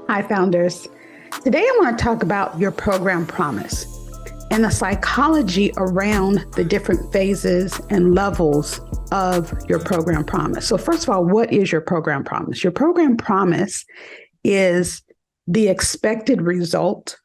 Hi, founders. Today I want to talk about your program promise and the psychology around the different phases and levels of your program promise. So first of all, what is your program promise? Your program promise is the expected result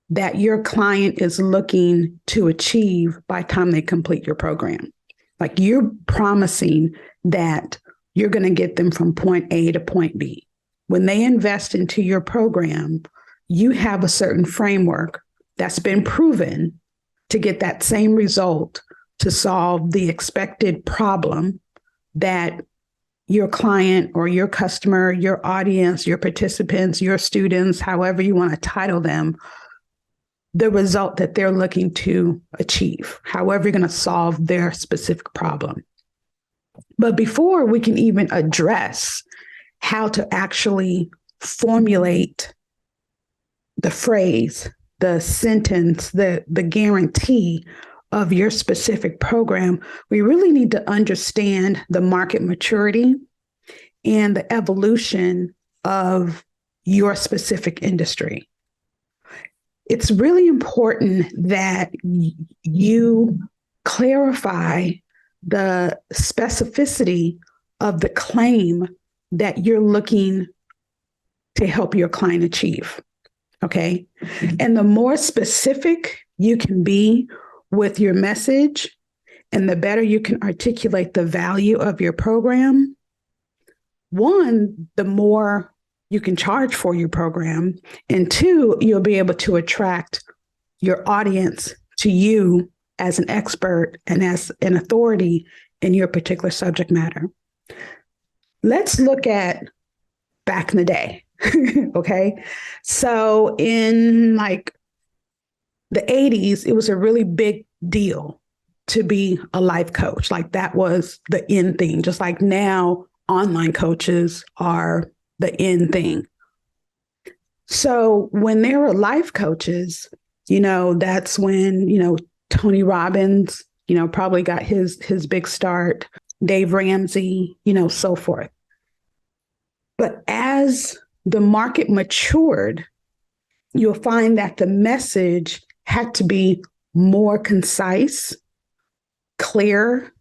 that your client is looking to achieve by the time they complete your program. Like you're promising that you're going to get them from point A to point B. When they invest into your program, you have a certain framework that's been proven to get that same result to solve the expected problem that your client or your customer, your audience, your participants, your students, however you want to title them, the result that they're looking to achieve, however you're going to solve their specific problem. But before we can even address how to actually formulate the phrase, the sentence, the guarantee of your specific program, we really need to understand the market maturity and the evolution of your specific industry. It's really important that you clarify the specificity of the claim that you're looking to help your client achieve, okay? And the more specific you can be with your message and the better you can articulate the value of your program, one, the more you can charge for your program, and two, you'll be able to attract your audience to you as an expert and as an authority in your particular subject matter. Let's look at back in the day, okay? So in like the 80s, it was a really big deal to be a life coach. Like that was the in thing, just like now online coaches are the in thing. So when there were life coaches, that's when, Tony Robbins, probably got his big start, Dave Ramsey, so forth. But as the market matured, you'll find that the message had to be more concise, clear,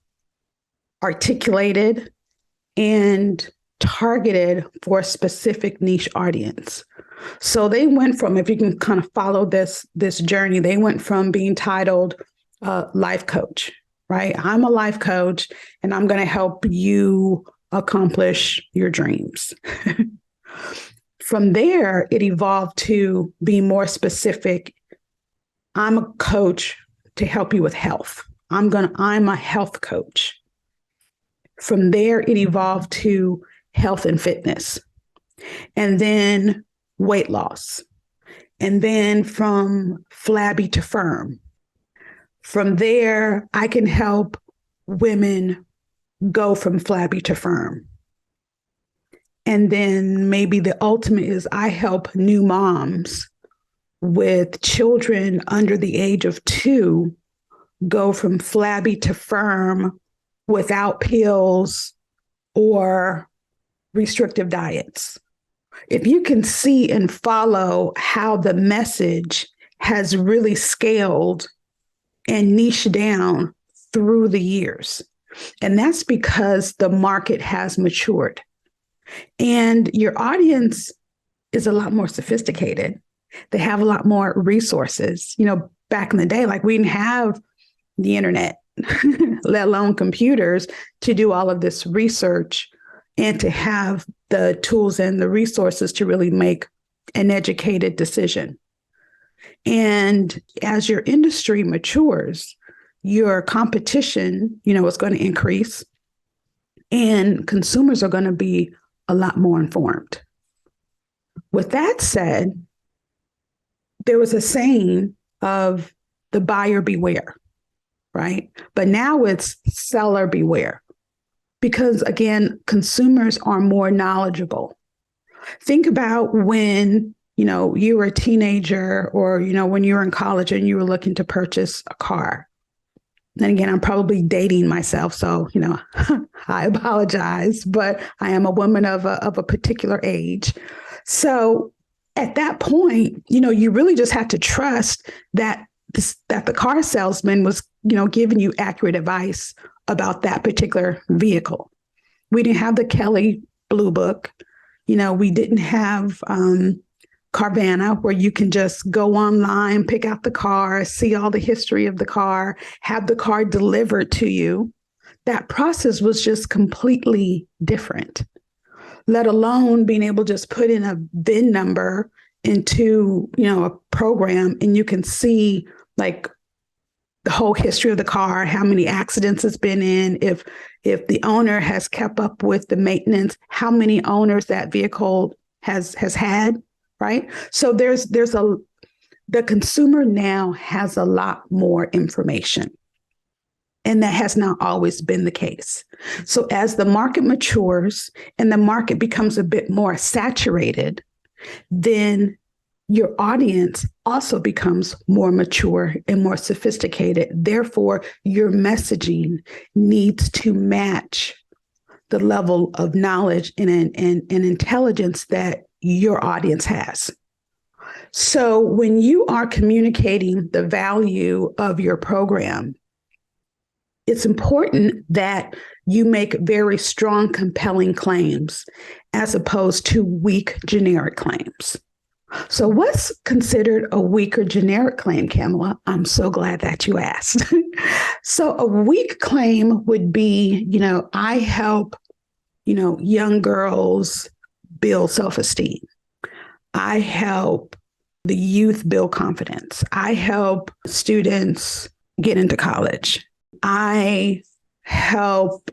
articulated, and targeted for a specific niche audience. So they went from, if you can kind of follow this journey, they went from being titled life coach, right? I'm a life coach and I'm going to help you accomplish your dreams. From there, it evolved to be more specific. I'm a coach to help you with health. I'm a health coach. From there, it evolved to health and fitness, and then weight loss, and then from flabby to firm. From there, I can help women go from flabby to firm. And then maybe the ultimate is I help new moms with children under the age of 2 go from flabby to firm without pills or restrictive diets. If you can see and follow how the message has really scaled and niched down through the years, and that's because the market has matured and your audience is a lot more sophisticated. They have a lot more resources. Back in the day, like we didn't have the internet, let alone computers, to do all of this research and to have the tools and the resources to really make an educated decision. And as your industry matures, your competition, is going to increase and consumers are going to be a lot more informed. With that said, there was a saying of the buyer beware, right? But now it's seller beware. Because again, consumers are more knowledgeable. Think about when, you were a teenager or, when you were in college and you were looking to purchase a car. And again, I'm probably dating myself, so, I apologize, but I am a woman of a particular age. So at that point, you really just have to trust that that the car salesman was, giving you accurate advice about that particular vehicle. We didn't have the Kelly Blue Book. We didn't have Carvana, where you can just go online, pick out the car, see all the history of the car, have the car delivered to you. That process was just completely different, let alone being able to just put in a VIN number into, a program, and you can see like the whole history of the car, how many accidents it's been in, if the owner has kept up with the maintenance, how many owners that vehicle has had, right? So the consumer now has a lot more information. And that has not always been the case. So as the market matures and the market becomes a bit more saturated, then your audience also becomes more mature and more sophisticated. Therefore, your messaging needs to match the level of knowledge and intelligence that your audience has. So when you are communicating the value of your program, it's important that you make very strong, compelling claims as opposed to weak, generic claims. So what's considered a weak or generic claim, Kamila? I'm so glad that you asked. So a weak claim would be, I help, young girls build self-esteem. I help the youth build confidence. I help students get into college. I help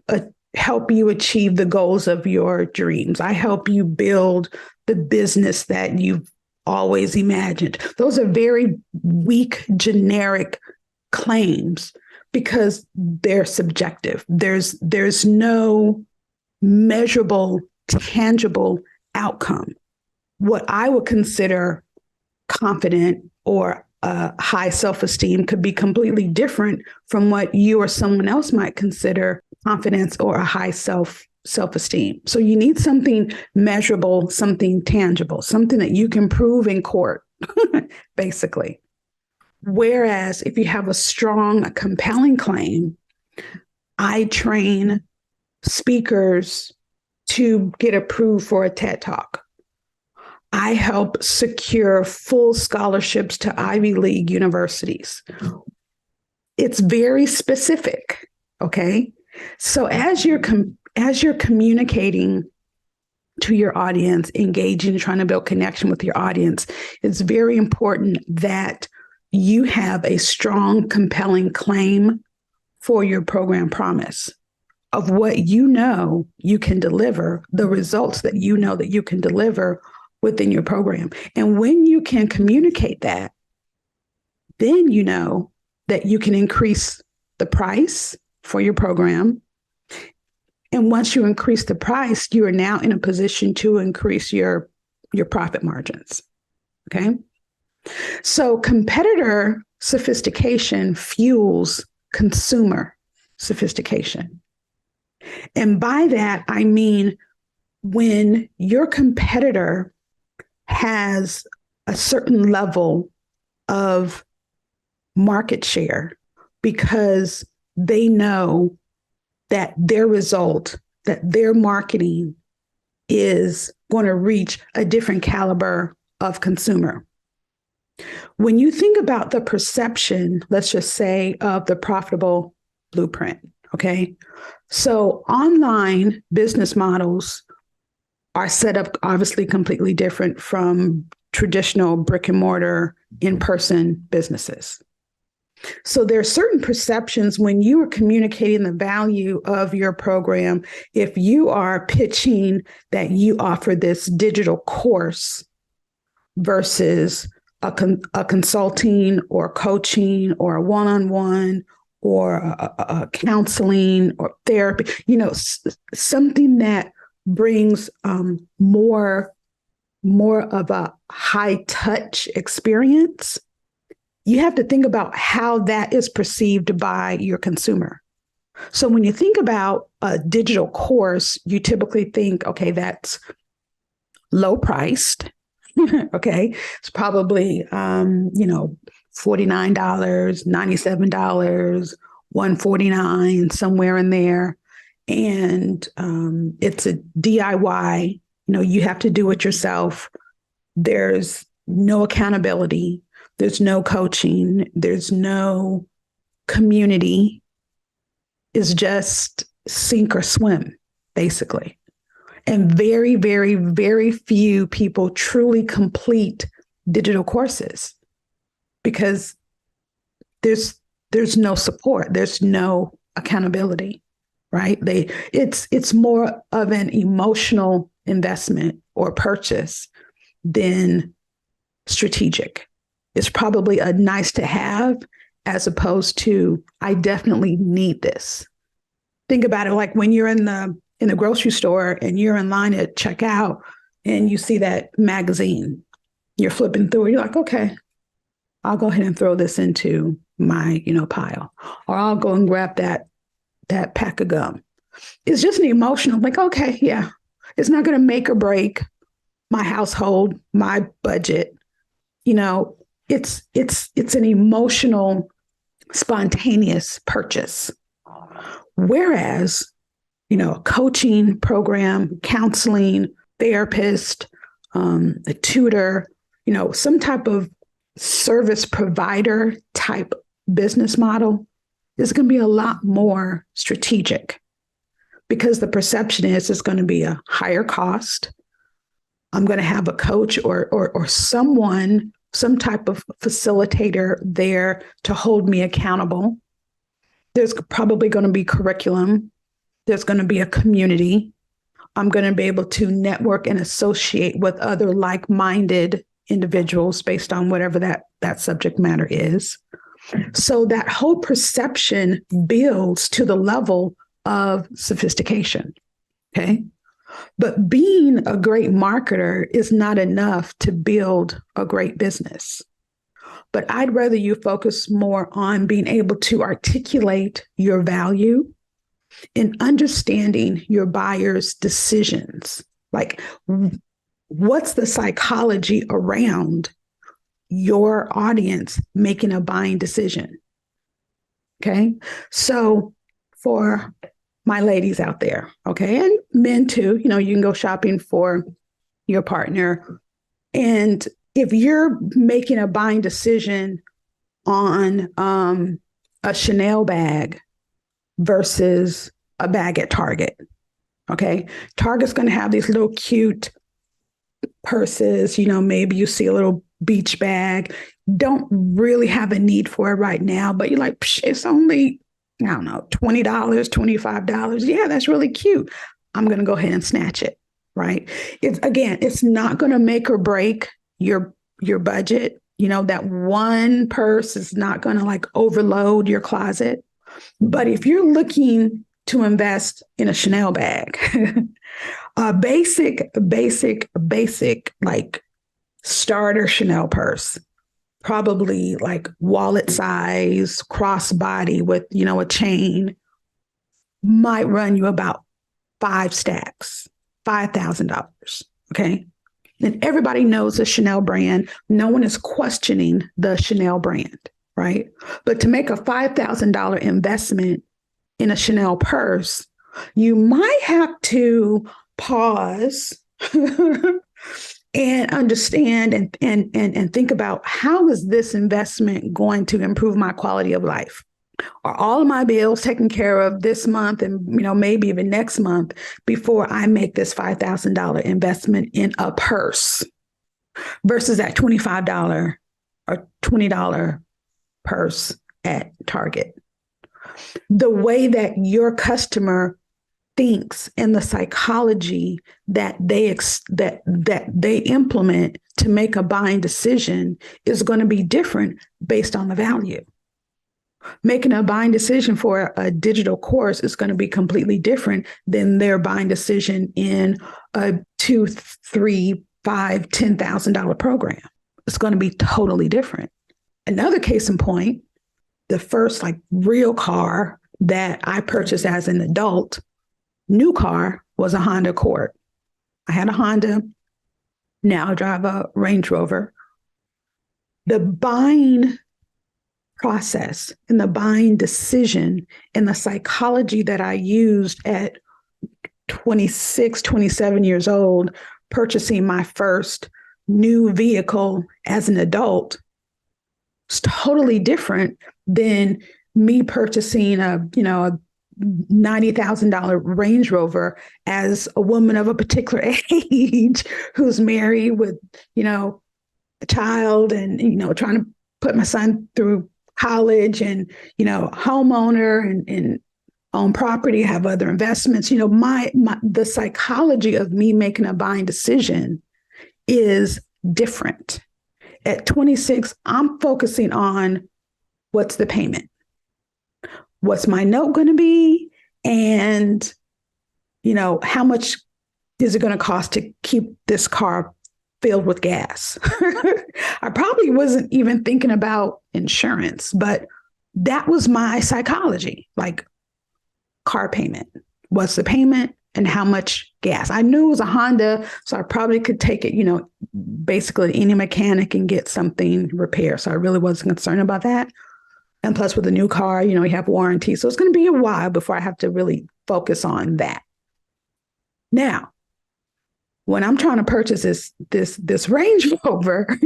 you achieve the goals of your dreams. I help you build the business that you've always imagined. Those are very weak, generic claims because they're subjective. There's no measurable, tangible outcome. What I would consider confident or high self-esteem could be completely different from what you or someone else might consider confidence or a high self-esteem. So you need something measurable, something tangible, something that you can prove in court, basically. Whereas if you have a strong, compelling claim, I train speakers to get approved for a TED Talk. I help secure full scholarships to Ivy League universities. It's very specific, okay? So as you're communicating to your audience, engaging, trying to build connection with your audience, it's very important that you have a strong, compelling claim for your program promise of what you can deliver, the results that you can deliver within your program. And when you can communicate that, then you know that you can increase the price for your program. And once you increase the price, you are now in a position to increase your profit margins. Okay. So competitor sophistication fuels consumer sophistication. And by that, I mean, when your competitor has a certain level of market share because they know that their result, that their marketing is going to reach a different caliber of consumer. When you think about the perception, let's just say, of the profitable blueprint, okay? So online business models are set up obviously completely different from traditional brick and mortar in-person businesses. So there are certain perceptions when you are communicating the value of your program. If you are pitching that you offer this digital course versus a consulting or coaching or a one-on-one or a counseling or therapy, something that brings more of a high touch experience, you have to think about how that is perceived by your consumer. So when you think about a digital course, you typically think, okay, that's low priced. Okay. It's probably, $49, $97, $149, somewhere in there. And it's a DIY. You have to do it yourself. There's no accountability. There's no coaching. There's no community. It's just sink or swim, basically. And very, very, very few people truly complete digital courses because there's no support. There's no accountability, right? It's more of an emotional investment or purchase than strategic. It's probably a nice to have as opposed to, I definitely need this. Think about it like when you're in the grocery store and you're in line at checkout and you see that magazine, you're flipping through it, you're like, okay, I'll go ahead and throw this into my, pile, or I'll go and grab that pack of gum. It's just an emotional, like, okay, yeah, it's not going to make or break my household, my budget. It's an emotional, spontaneous purchase. Whereas, coaching program, counseling, therapist, a tutor, some type of service provider type business model is going to be a lot more strategic because the perception is it's going to be a higher cost. I'm going to have a coach or someone, some type of facilitator there to hold me accountable. There's probably going to be curriculum. There's going to be a community. I'm going to be able to network and associate with other like-minded individuals based on whatever that subject matter is. So that whole perception builds to the level of sophistication. Okay. But being a great marketer is not enough to build a great business. But I'd rather you focus more on being able to articulate your value and understanding your buyer's decisions. Like, what's the psychology around your audience making a buying decision? Okay. So for my ladies out there, okay, and men too, you can go shopping for your partner. And if you're making a buying decision on a Chanel bag versus a bag at Target, okay, Target's going to have these little cute purses, maybe you see a little beach bag, don't really have a need for it right now, but you're like, it's only, I don't know, $20, $25. Yeah, that's really cute. I'm going to go ahead and snatch it, right? It's not going to make or break your budget. That one purse is not going to like overload your closet. But if you're looking to invest in a Chanel bag, a basic, like starter Chanel purse, probably like wallet size, crossbody with, a chain, might run you about 5 stacks, $5,000. Okay. And everybody knows the Chanel brand. No one is questioning the Chanel brand, right? But to make a $5,000 investment in a Chanel purse, you might have to pause and understand and think about, how is this investment going to improve my quality of life? Are all of my bills taken care of this month and, maybe even next month before I make this $5,000 investment in a purse versus that $25 or $20 purse at Target? The way that your customer thinks and the psychology that they implement to make a buying decision is going to be different based on the value. Making a buying decision for a digital course is going to be completely different than their buying decision in a $2,000, $3,000, $5,000, $10,000 program. It's going to be totally different. Another case in point, the first like real car that I purchased as an adult, new car, was a Honda Accord. I had a Honda. Now I drive a Range Rover. The buying process and the buying decision and the psychology that I used at 26, 27 years old, purchasing my first new vehicle as an adult, is totally different than me purchasing a $90,000 Range Rover as a woman of a particular age who's married with, a child and, trying to put my son through college and, homeowner and own property, have other investments. The psychology of me making a buying decision is different. At 26, I'm focusing on what's the payment? What's my note going to be? And, how much is it going to cost to keep this car filled with gas? I probably wasn't even thinking about insurance, but that was my psychology. Like, car payment. What's the payment and how much gas? I knew it was a Honda, so I probably could take it, basically any mechanic and get something repaired. So I really wasn't concerned about that. And plus with a new car, you have warranty. So it's going to be a while before I have to really focus on that. Now, when I'm trying to purchase this Range Rover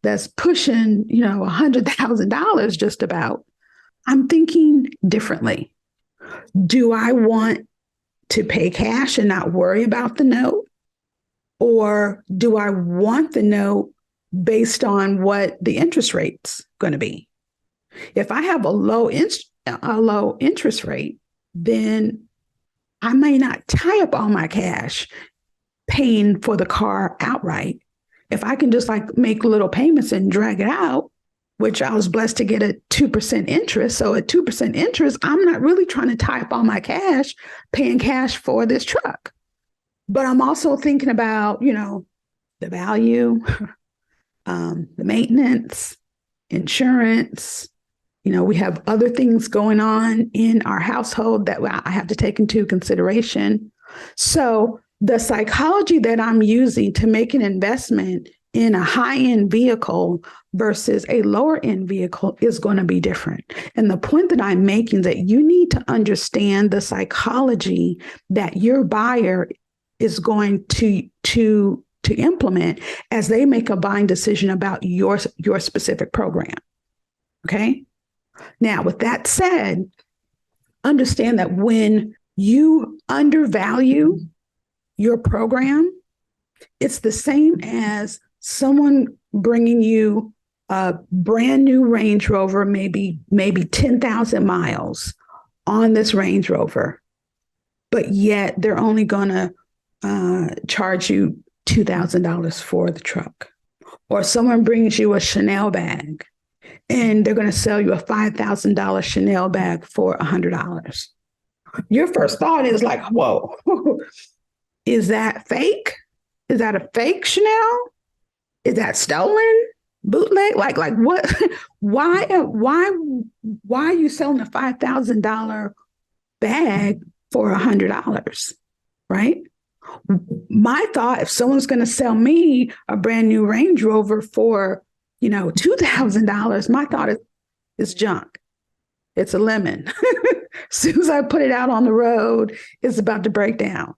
that's pushing, $100,000 just about, I'm thinking differently. Do I want to pay cash and not worry about the note? Or do I want the note based on what the interest rate's going to be? If I have a low interest rate, then I may not tie up all my cash paying for the car outright. If I can just make little payments and drag it out, which I was blessed to get a 2% interest. So at 2% interest, I'm not really trying to tie up all my cash, paying cash for this truck. But I'm also thinking about, the value, the maintenance, insurance. We have other things going on in our household that I have to take into consideration. So the psychology that I'm using to make an investment in a high-end vehicle versus a lower-end vehicle is going to be different. And the point that I'm making is that you need to understand the psychology that your buyer is going to implement as they make a buying decision about your specific program. Okay? Now, with that said, understand that when you undervalue your program, it's the same as someone bringing you a brand new Range Rover, maybe 10,000 miles on this Range Rover, but yet they're only going to charge you $2,000 for the truck. Or someone brings you a Chanel bag and they're going to sell you a $5,000 Chanel bag for $100. Your first thought is like, whoa, is that fake? Is that a fake Chanel? Is that stolen? Bootleg? Like what? Why are you selling a $5,000 bag for $100? Right? My thought, if someone's going to sell me a brand new Range Rover for, $2,000, my thought is junk. It's a lemon. As soon as I put it out on the road, it's about to break down.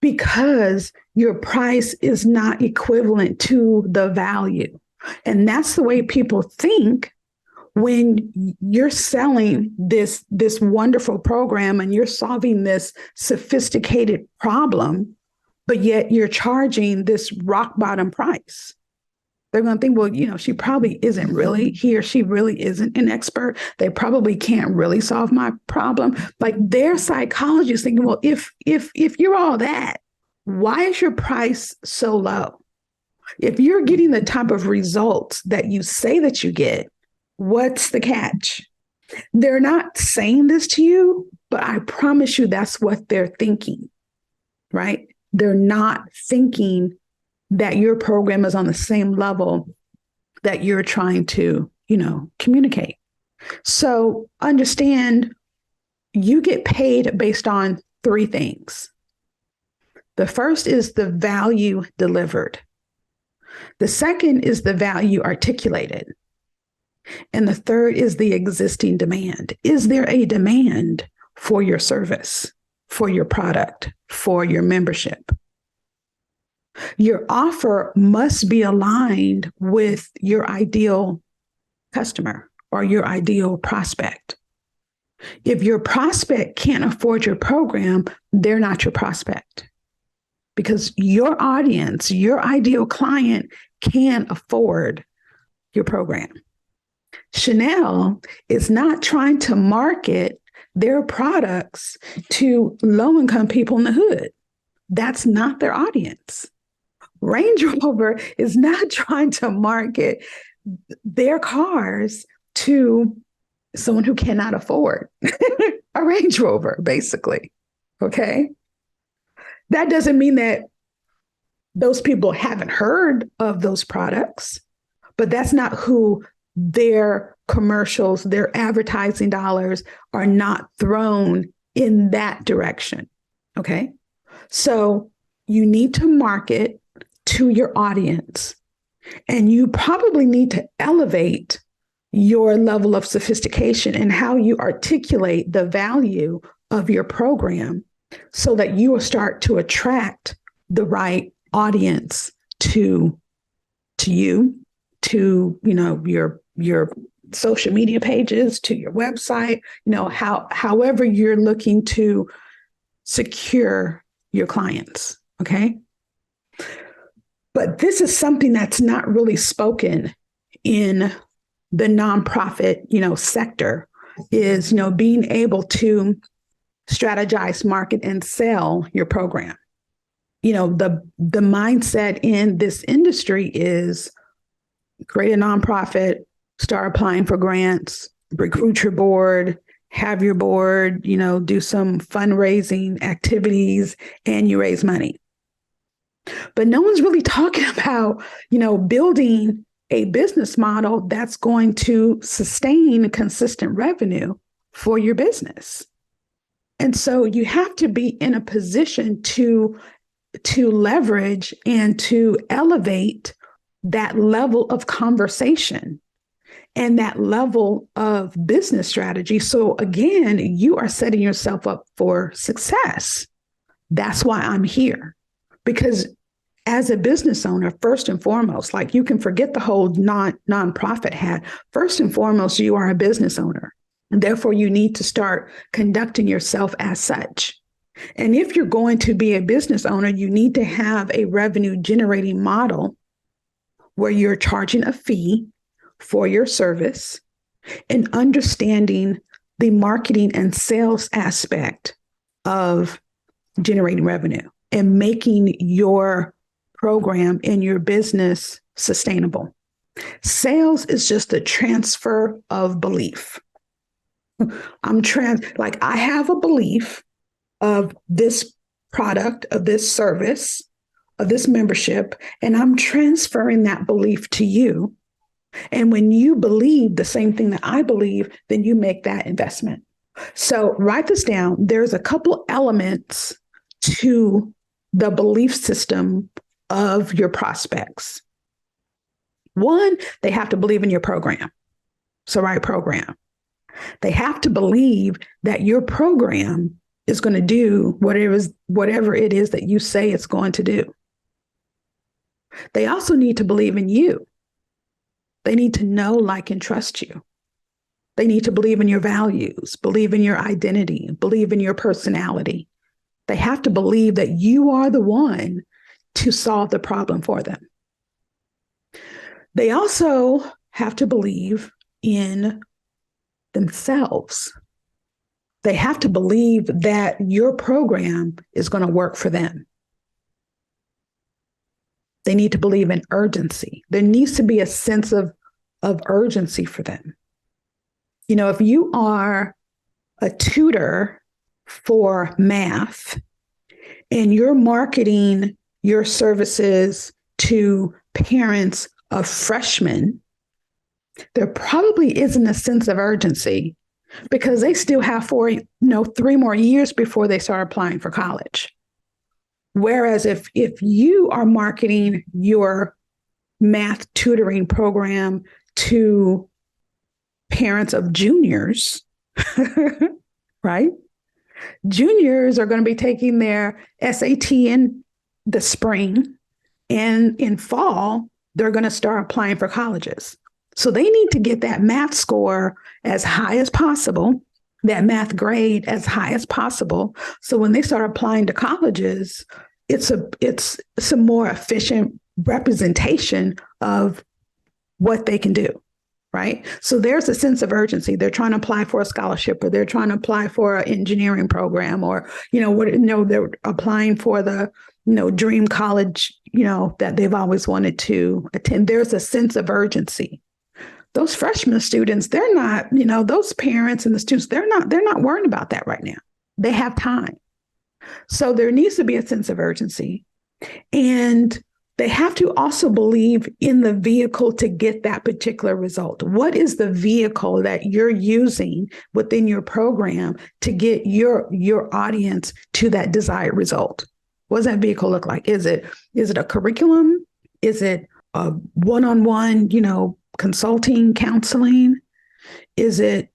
Because your price is not equivalent to the value. And that's the way people think when you're selling this wonderful program and you're solving this sophisticated problem, but yet you're charging this rock bottom price. They're going to think, well, she probably isn't really, he or she really isn't an expert. They probably can't really solve my problem. Like their psychology is thinking, well, if you're all that, why is your price so low? If you're getting the type of results that you say that you get, what's the catch? They're not saying this to you, but I promise you that's what they're thinking, right? They're not thinking that your program is on the same level that you're trying to, communicate. So understand you get paid based on three things. The first is the value delivered. The second is the value articulated. And the third is the existing demand. Is there a demand for your service, for your product, for your membership? Your offer must be aligned with your ideal customer or your ideal prospect. If your prospect can't afford your program, they're not your prospect, because your audience, your ideal client, can afford your program. Chanel is not trying to market their products to low-income people in the hood. That's not their audience. Range Rover is not trying to market their cars to someone who cannot afford a Range Rover, basically. Okay? That doesn't mean that those people haven't heard of those products, but that's not who their commercials, their advertising dollars are not thrown in that direction. Okay? So you need to market to your audience, and you probably need to elevate your level of sophistication and how you articulate the value of your program so that you will start to attract the right audience to you, to, your social media pages, to your website, however you're looking to secure your clients. Okay. But this is something that's not really spoken in the nonprofit, sector, is, being able to strategize, market, and sell your program. The mindset in this industry is create a nonprofit, start applying for grants, recruit your board, have your board, do some fundraising activities, and you raise money. But no one's really talking about, building a business model that's going to sustain consistent revenue for your business. And so you have to be in a position to leverage and to elevate that level of conversation and that level of business strategy. So again, you are setting yourself up for success. That's why I'm here. Because as a business owner, first and foremost, like, you can forget the whole nonprofit hat. First and foremost, you are a business owner. And therefore, you need to start conducting yourself as such. And if you're going to be a business owner, you need to have a revenue generating model where you're charging a fee for your service and understanding the marketing and sales aspect of generating revenue and making your program and your business sustainable. Sales is just a transfer of belief. I have a belief of this product, of this service, of this membership, and I'm transferring that belief to you. And when you believe the same thing that I believe, then you make that investment. So write this down. There's a couple elements to the belief system of your prospects. One, they have to believe in your program. So write program. They have to believe that your program is going to do whatever it is that you say it's going to do. They also need to believe in you. They need to know, like, and trust you. They need to believe in your values, believe in your identity, believe in your personality. They have to believe that you are the one to solve the problem for them. They also have to believe in themselves. They have to believe that your program is going to work for them. They need to believe in urgency. There needs to be a sense of urgency for them. If you are a tutor for math and you're marketing your services to parents of freshmen, there probably isn't a sense of urgency because they still have 3 more years before they start applying for college. Whereas if you are marketing your math tutoring program to parents of juniors, right? Juniors are going to be taking their SAT in the spring, and in fall, they're going to start applying for colleges. So they need to get that math score as high as possible, that math grade as high as possible. So when they start applying to colleges, it's a more efficient representation of what they can do, right? So there's a sense of urgency. They're trying to apply for a scholarship, or they're trying to apply for an engineering program, or they're applying for the dream college that they've always wanted to attend. There's a sense of urgency. Those freshman students, they're not, those parents and the students, they're not worrying about that right now. They have time. So there needs to be a sense of urgency. And they have to also believe in the vehicle to get that particular result. What is the vehicle that you're using within your program to get your audience to that desired result? What does that vehicle look like? Is it a curriculum? Is it a one-on-one, consulting, counseling? Is it,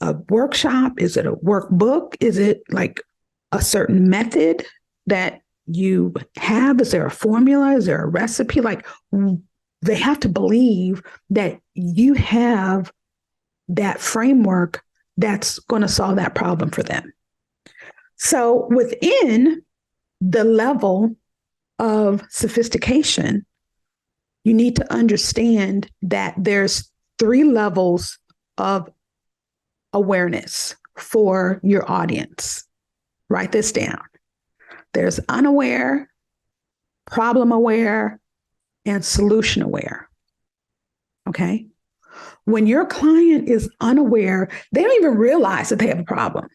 a workshop? Is it a workbook? Is it like a certain method that you have? Is there a formula? Is there a recipe? Like, they have to believe that you have that framework that's going to solve that problem for them. So within the level of sophistication, you need to understand that there's 3 levels of awareness for your audience. Write this down. There's unaware, problem aware, and solution aware. Okay? When your client is unaware, they don't even realize that they have a problem.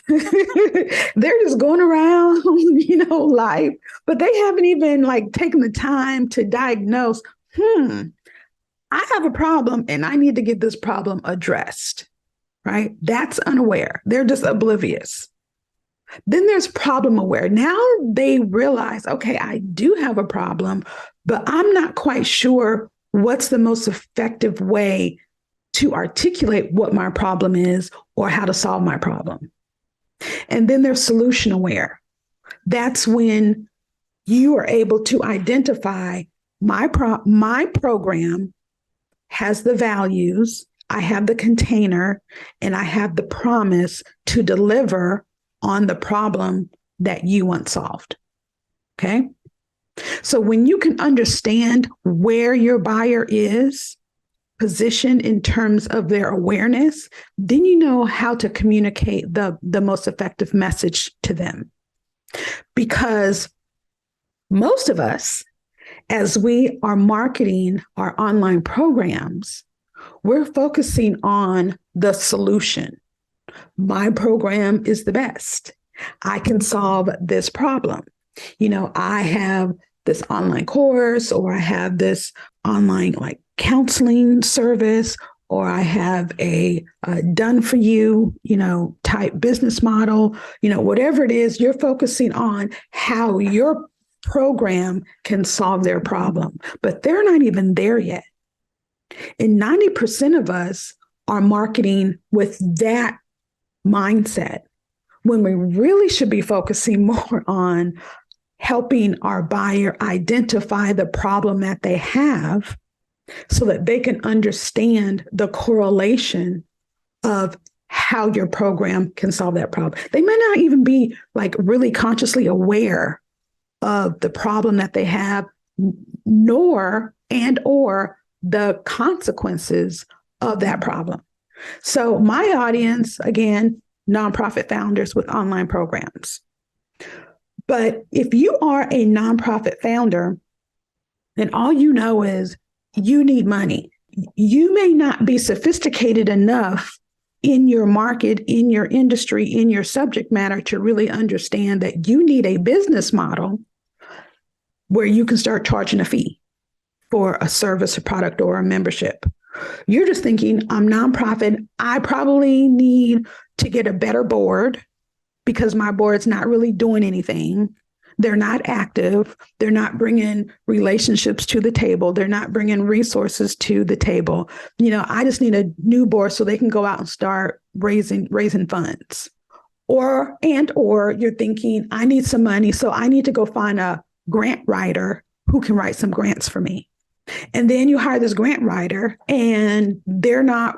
They're just going around, life, but they haven't even taken the time to diagnose, I have a problem and I need to get this problem addressed, right? That's unaware. They're just oblivious. Then there's problem aware. Now they realize, okay, I do have a problem, but I'm not quite sure what's the most effective way to articulate what my problem is or how to solve my problem. And then there's solution aware. That's when you are able to identify my program has the values, I have the container, and I have the promise to deliver on the problem that you want solved. Okay? So when you can understand where your buyer is positioned in terms of their awareness, then you know how to communicate the most effective message to them. Because most of us, as we are marketing our online programs, we're focusing on the solution. My program is the best. I can solve this problem. I have this online course, or I have this online counseling service, or I have a done for you, type business model, whatever it is, you're focusing on how your program can solve their problem, but they're not even there yet. And 90% of us are marketing with that mindset, when we really should be focusing more on helping our buyer identify the problem that they have so that they can understand the correlation of how your program can solve that problem. They may not even be really consciously aware of the problem that they have, or the consequences of that problem. So my audience, again, nonprofit founders with online programs. But if you are a nonprofit founder and all you know is you need money, you may not be sophisticated enough in your market, in your industry, in your subject matter to really understand that you need a business model where you can start charging a fee for a service, a product, or a membership. You're just thinking, I'm nonprofit. I probably need to get a better board. because my board's not really doing anything. They're not active. They're not bringing relationships to the table. They're not bringing resources to the table. I just need a new board so they can go out and start raising funds. Or you're thinking, I need some money, so I need to go find a grant writer who can write some grants for me. And then you hire this grant writer and they're not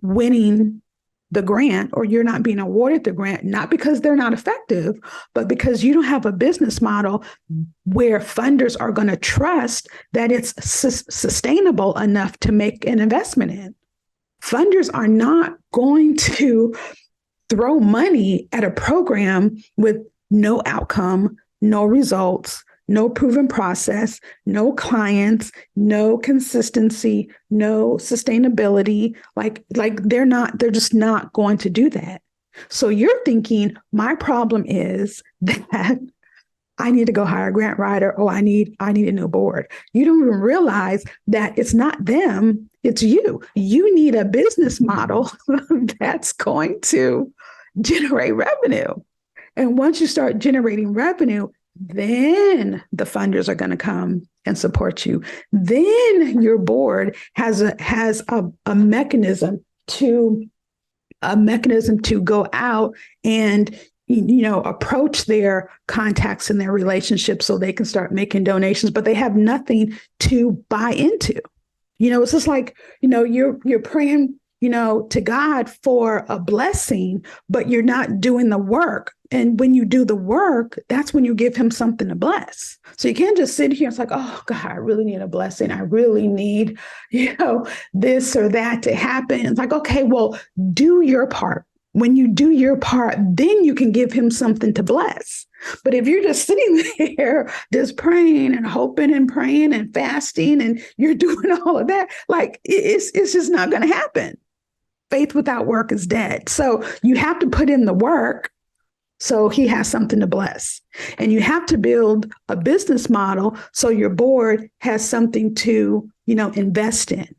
winning the grant, or you're not being awarded the grant, not because they're not effective, but because you don't have a business model where funders are going to trust that it's sustainable enough to make an investment in. Funders are not going to throw money at a program with no outcome, no results, no proven process, no clients, no consistency, no sustainability. Like they're just not going to do that. So you're thinking, my problem is that I need to go hire a grant writer. Oh, I need a new board. You don't even realize that it's not them, it's you. You need a business model that's going to generate revenue. And once you start generating revenue, then the funders are going to come and support you. Then your board has a mechanism to go out and approach their contacts and their relationships so they can start making donations, but they have nothing to buy into. It's just like, you're praying, to God for a blessing, but you're not doing the work. And when you do the work, that's when you give him something to bless. So you can't just sit here and it's like, oh God, I really need a blessing. I really need, this or that to happen. It's like, okay, well, do your part. When you do your part, then you can give him something to bless. But if you're just sitting there, just praying and hoping and praying and fasting, and you're doing all of that, like it's just not going to happen. Faith without work is dead. So you have to put in the work so he has something to bless. And you have to build a business model so your board has something to, invest in.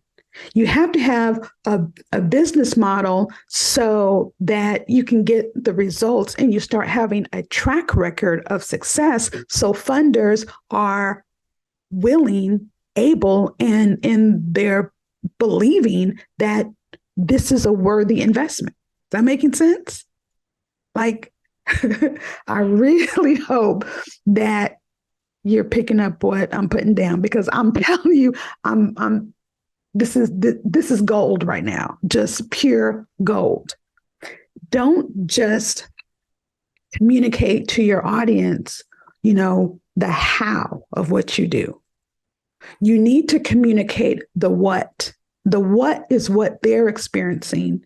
You have to have a business model so that you can get the results and you start having a track record of success. So funders are willing, able, and they're believing that this is a worthy investment. Is that making sense? Like, I really hope that you're picking up what I'm putting down, because I'm telling you, this is gold right now, just pure gold. Don't just communicate to your audience, the how of what you do. You need to communicate the what. The what is what they're experiencing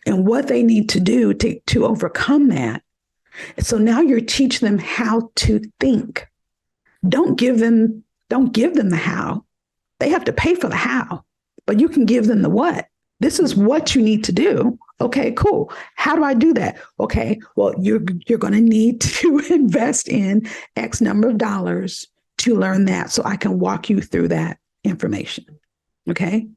and what they need to do to overcome that. So now you're teaching them how to think. Don't give them the how. They have to pay for the how, but you can give them the what. This is what you need to do. Okay, cool. How do I do that? Okay, well, you're going to need to invest in X number of dollars to learn that, so I can walk you through that information. Okay?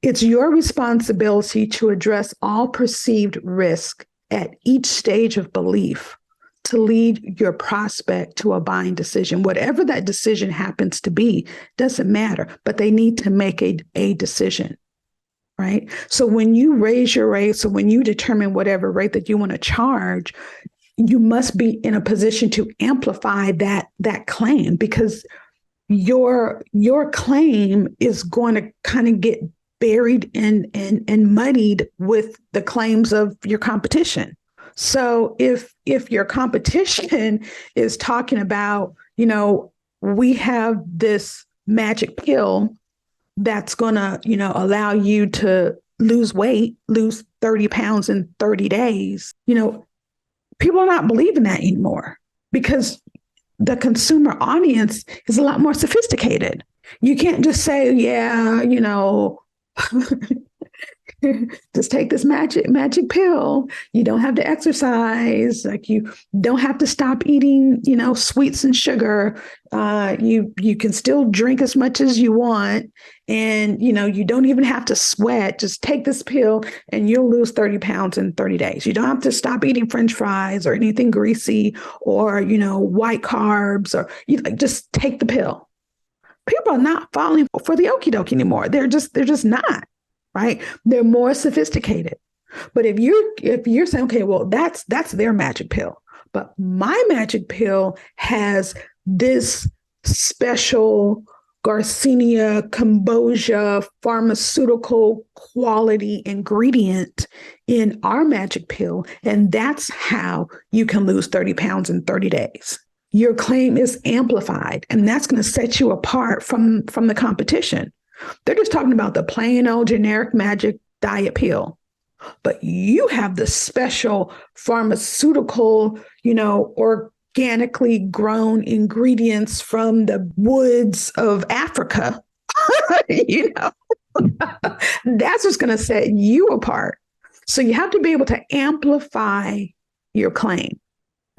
It's your responsibility to address all perceived risk at each stage of belief to lead your prospect to a buying decision. Whatever that decision happens to be, doesn't matter, but they need to make a decision, right? So when you raise your rate, so when you determine whatever rate that you want to charge, you must be in a position to amplify that claim, because your claim is going to kind of get buried and muddied with the claims of your competition. So if your competition is talking about, we have this magic pill that's going to, allow you to lose weight, lose 30 pounds in 30 days, people are not believing that anymore, because the consumer audience is a lot more sophisticated. You can't just say, yeah, Just take this magic pill. You don't have to exercise. Like you don't have to stop eating, sweets and sugar. You can still drink as much as you want. And, you don't even have to sweat. Just take this pill and you'll lose 30 pounds in 30 days. You don't have to stop eating French fries or anything greasy or, white carbs or just take the pill. People are not falling for the okie doke anymore. They're just not. Right? They're more sophisticated. But if you're saying, okay, well, that's their magic pill, but my magic pill has this special Garcinia Cambogia pharmaceutical quality ingredient in our magic pill, and that's how you can lose 30 pounds in 30 days. Your claim is amplified, and that's going to set you apart from the competition. They're just talking about the plain old generic magic diet pill. But you have the special pharmaceutical, organically grown ingredients from the woods of Africa. That's what's going to set you apart. So you have to be able to amplify your claim.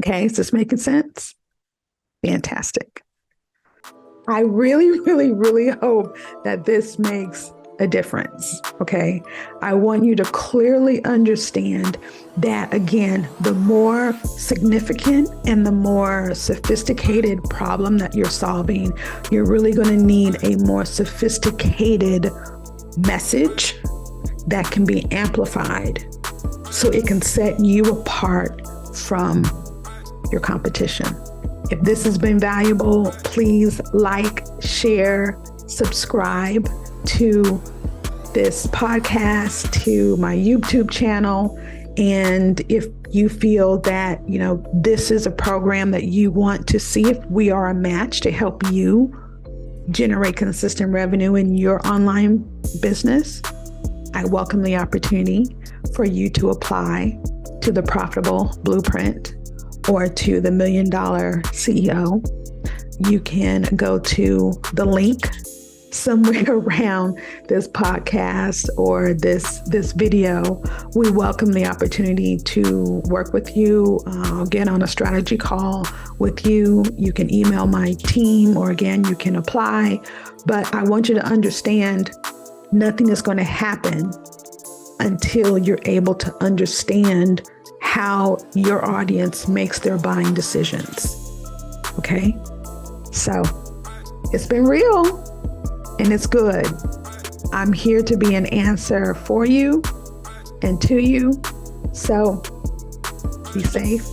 Okay, is this making sense? Fantastic. I really, really, really hope that this makes a difference. Okay. I want you to clearly understand that, again, the more significant and the more sophisticated problem that you're solving, you're really going to need a more sophisticated message that can be amplified so it can set you apart from your competition. If this has been valuable, please like, share, subscribe to this podcast, to my YouTube channel. And if you feel that, this is a program that you want to see if we are a match to help you generate consistent revenue in your online business, I welcome the opportunity for you to apply to the Profitable Blueprint or to the $1 Million CEO. You can go to the link somewhere around this podcast or this video. We welcome the opportunity to work with you, get on a strategy call with you. You can email my team, or again, you can apply. But I want you to understand nothing is going to happen until you're able to understand how your audience makes their buying decisions. Okay? So it's been real and it's good. I'm here to be an answer for you and to you. So be safe.